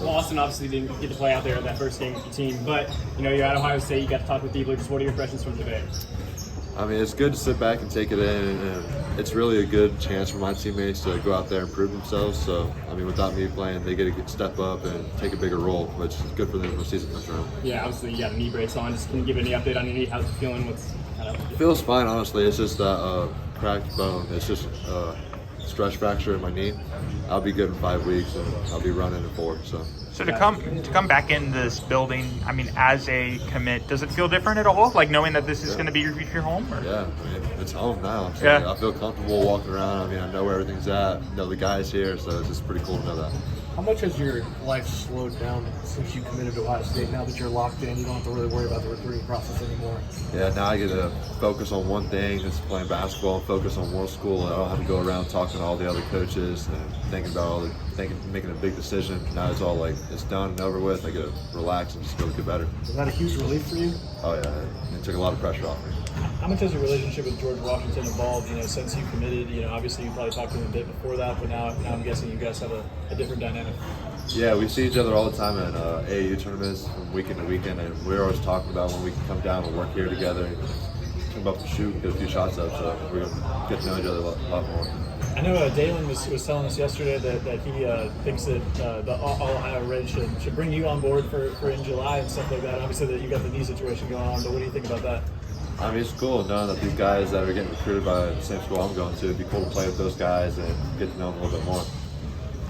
Well, Austin obviously didn't get to play out there in that first game with the team, but you're at Ohio State. You got to talk with Diebler. Just what are your impressions from today? I mean, it's good to sit back and take it in, and it's really a good chance for my teammates to go out there and prove themselves. So, I mean, without me playing, they get to step up and take a bigger role, which is good for them when the season comes around. Yeah, obviously you got knee brace on. Just can you give any update on your knee? How's it feeling? It feels fine, honestly. It's just that cracked bone. It's just stress fracture in my knee. I'll be good in 5 weeks, and I'll be running in 4. So to come back in this building, I mean, as a commit, does it feel different at all? Like knowing that this is going to be your home? Or? Yeah, I mean, it's home now. So yeah. I feel comfortable walking around. I mean, I know where everything's at. I know the guys here, so it's just pretty cool to know that. How much has your life slowed down since you committed to Ohio State? Now that you're locked in, you don't have to really worry about the recruiting process anymore. Yeah, now I get to focus on one thing, it's playing basketball, and focus on one school. I don't have to go around talking to all the other coaches and thinking about making a big decision. Now it's all like it's done and over with. I get to relax and just feel get better. Is that a huge relief for you? Oh yeah, it took a lot of pressure off me. How much has your relationship with George Washington evolved, since you committed? Obviously you probably talked to him a bit before that, but now I'm guessing you guys have a different dynamic. Yeah, we see each other all the time in AAU tournaments from weekend to weekend, and we're always talking about when we can come down and work here together and come up and shoot and get a few shots up, so we're going to get to know each other a lot more. I know Dalen was telling us yesterday that he thinks that the All-Ohio Red should bring you on board for in July and stuff like that. Obviously that you got the knee situation going on, but what do you think about that? I mean, it's cool knowing that these guys that are getting recruited by the same school I'm going to, it'd be cool to play with those guys and get to know them a little bit more.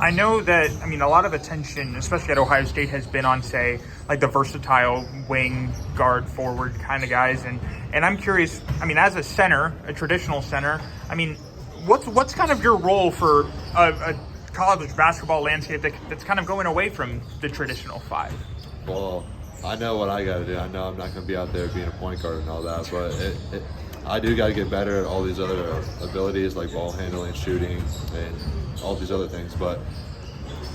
I know that, a lot of attention, especially at Ohio State, has been on, say, like the versatile wing, guard, forward kind of guys. And I'm curious, as a center, a traditional center, what's kind of your role for a college basketball landscape that's kind of going away from the traditional 5? Well, I know what I got to do. I know I'm not going to be out there being a point guard and all that, but I do got to get better at all these other abilities like ball handling, shooting, and all these other things. But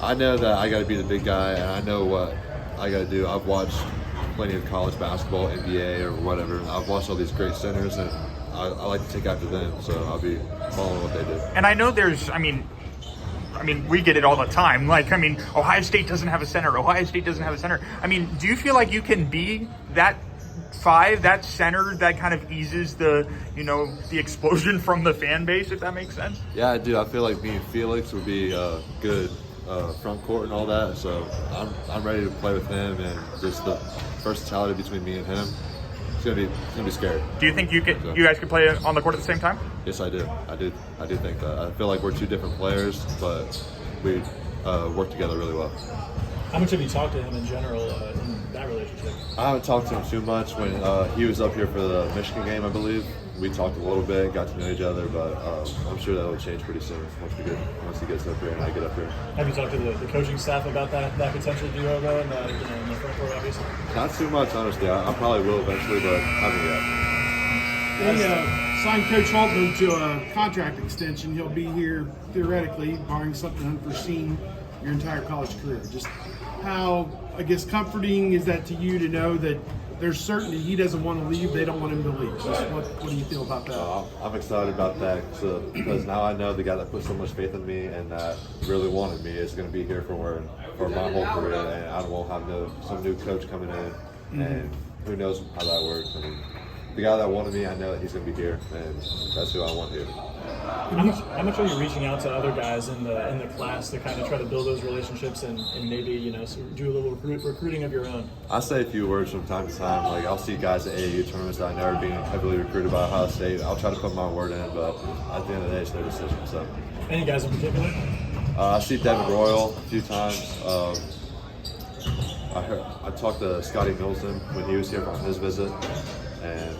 I know that I got to be the big guy, and I know what I got to do. I've watched plenty of college basketball, NBA, or whatever. I've watched all these great centers, and I like to take after them, so I'll be following what they do. And I know there's, we get it all the time. Ohio State doesn't have a center. Ohio State doesn't have a center. Do you feel like you can be that 5, that center that kind of eases the explosion from the fan base, if that makes sense? Yeah, I do. I feel like me and Felix would be good front court and all that. So I'm ready to play with him, and just the versatility between me and him. It's gonna be scary. Do you think you guys could play on the court at the same time? Yes, I do. I do think that. I feel like we're 2 different players, but we work together really well. How much have you talked to him in general in that relationship? I haven't talked to him too much. When he was up here for the Michigan game, I believe, we talked a little bit, got to know each other, but I'm sure that will change pretty soon once he gets up here and I get up here. Have you talked to the coaching staff about that potential duo though in the front court, obviously? Not too much, honestly. I probably will eventually, but haven't yet. They signed Coach Holtman to a contract extension. He'll be here theoretically, barring something unforeseen, your entire college career. Just how, comforting is that to you to know that there's certainty he doesn't want to leave, they don't want him to leave? Just what do you feel about that? I'm excited about that because now I know the guy that put so much faith in me and that really wanted me is going to be here for my whole career, and I won't have some new coach coming in, and who knows how that works. The guy that wanted me, I know that he's going to be here, and that's who I want here. How much are you reaching out to other guys in the class to kind of try to build those relationships and maybe do a little recruiting of your own? I say a few words from time to time. Like I'll see guys at AAU tournaments that I know are being heavily recruited by Ohio State. I'll try to put my word in, but at the end of the day, it's their decision. So. Any guys in particular? I see Devin Royal a few times. I talked to Scotty Milton when he was here on his visit, and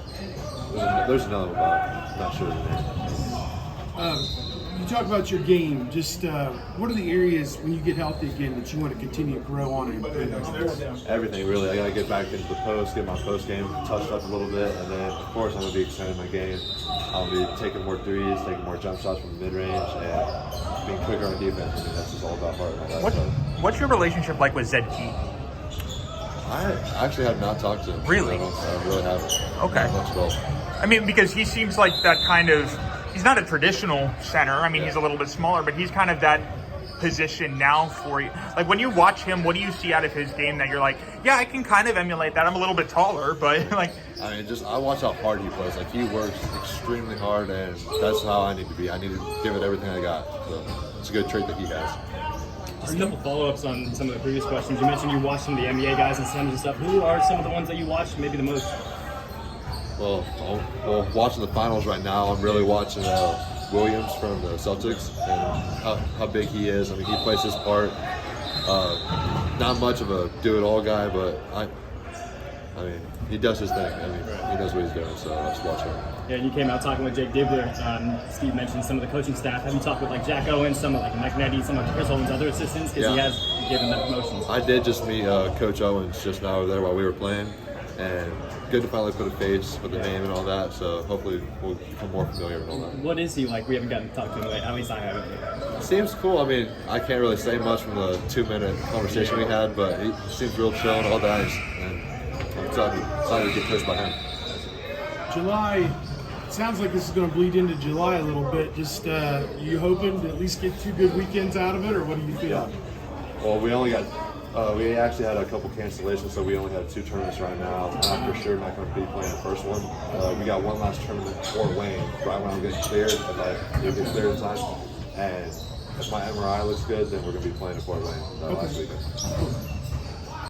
there's another one, but I'm not sure the name. You talk about your game. Just what are the areas when you get healthy again that you want to continue to grow on and improve? Everything, really. I got to get back into the post, get my post game touched up a little bit, and then, of course, I'm going to be extending my game. I'll be taking more threes, taking more jump shots from the mid-range, and being quicker on defense. That's just all about heart and all that. What's your relationship like with Zed Key? I actually have not talked to him. Really? I really haven't. Okay. Much at all. Because he seems like that kind of. He's not a traditional center. He's a little bit smaller, but he's kind of that position now for you? Like when you watch him, what do you see out of his game that you're like, yeah, I can kind of emulate that. I'm a little bit taller, but like. I mean, I watch how hard he plays. Like he works extremely hard, and that's how I need to be. I need to give it everything I got. So it's a good trait that he has. Just a couple follow-ups on some of the previous questions. You mentioned you watched some of the NBA guys and some and stuff. Who are some of the ones that you watched maybe the most? Well, watching the finals right now, I'm really watching Williams from the Celtics and how big he is. I mean, he plays his part. Not much of a do-it-all guy, but I mean, he does his thing. I mean, he knows what he's doing, so I just watch him. Yeah, and you came out talking with Jake Dibbler. Steve mentioned some of the coaching staff. Have you talked with like Jack Owens, some of like Mike Nettie, some of Chris Owens' other assistants? Because he has given them promotions. I did just meet Coach Owens just now over there while we were playing, and good to finally put a face with the name and all that. So hopefully we'll become more familiar with all that. What is he like? We haven't gotten to talk to him late. At least I haven't. Seems cool. I mean, I can't really say much from the 2-minute conversation we had, but he seems real chill and all that. And I'm excited to get coached by him. July, it sounds like this is going to bleed into July a little bit. Just you hoping to at least get 2 good weekends out of it, or what do you feel? Well, we actually had a couple cancellations, so we only have 2 tournaments right now. I'm for sure not going to be playing the first one. We got one last tournament for Wayne right when I'm getting cleared, if I get cleared in time. And if my MRI looks good, then we're going to be playing in Fort Wayne that last weekend.